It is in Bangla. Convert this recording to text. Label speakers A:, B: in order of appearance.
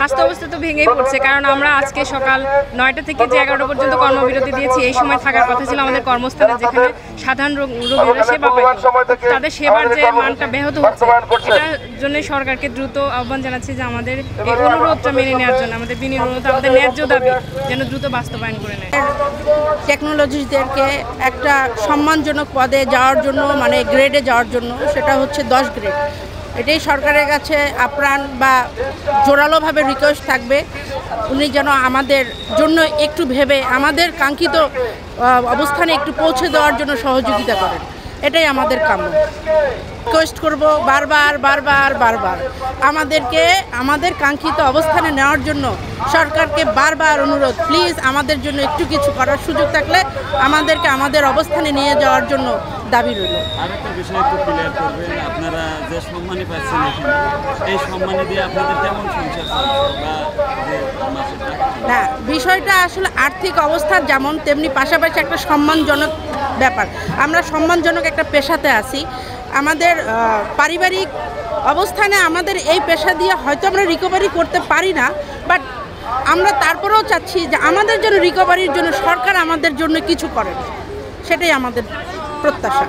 A: স্বাস্থ্য অবস্থা তো ভেঙেই পড়ছে, কারণ আমরা আজকে সকাল 9টা থেকে যে 11টা পর্যন্ত কর্মবিরতি দিয়েছি। এই সময় থাকার কথা ছিল আমাদের কর্মস্থানে, যেখানে সাধারণ রোগীরা সেবা পায়, তাদের সেবার যে মানটা ব্যাহত হচ্ছে, এটার জন্য সরকারকে দ্রুত আহ্বান জানাচ্ছি যে আমাদের এই অনুরোধটা মেনে নেওয়ার জন্য, আমাদের বিনীত অনুরোধ, আমাদের ন্যায্য দাবি যেন দ্রুত বাস্তবায়ন করে নেয়।
B: টেকনোলজিস্টদেরকে একটা সম্মানজনক পদে যাওয়ার জন্য, মানে গ্রেডে যাওয়ার জন্য, সেটা হচ্ছে 10 গ্রেড। এটাই সরকারের কাছে আপ্রাণ বা জোরালোভাবে রিকোয়েস্ট থাকবে, উনি যেন আমাদের জন্য একটু ভেবে আমাদের কাঙ্ক্ষিত অবস্থানে একটু পৌঁছে দেওয়ার জন্য সহযোগিতা করেন। এটাই আমাদের কাম্য। রিকোয়েস্ট করব বারবার বারবার বারবার আমাদেরকে আমাদের কাঙ্ক্ষিত অবস্থানে নেওয়ার জন্য সরকারকে বারবার অনুরোধ, প্লিজ আমাদের জন্য একটু কিছু করার সুযোগ থাকলে আমাদেরকে আমাদের অবস্থানে নিয়ে যাওয়ার জন্য দাবি রইল।
C: আরেকটা বিষয় একটু ক্লিয়ার করবেন, আপনারা যে সম্মানী পাচ্ছেন এখানে, এই সম্মানী দিয়ে আপনাদের কেমন সংসার চলছে বা
B: না, বিষয়টা আসলে আর্থিক অবস্থার যেমন তেমনি পাশাপাশি একটা সম্মানজনক ব্যাপার। আমরা সম্মানজনক একটা পেশাতে আছি। আমাদের পারিবারিক অবস্থানে আমাদের এই পেশা দিয়ে হয়তো আমরা রিকভারি করতে পারি না, বাট আমরা তারপরেও চাচ্ছি যে আমাদের জন্য রিকভারির জন্য সরকার আমাদের জন্য কিছু করেন, সেটাই আমাদের প্রত্যাশা।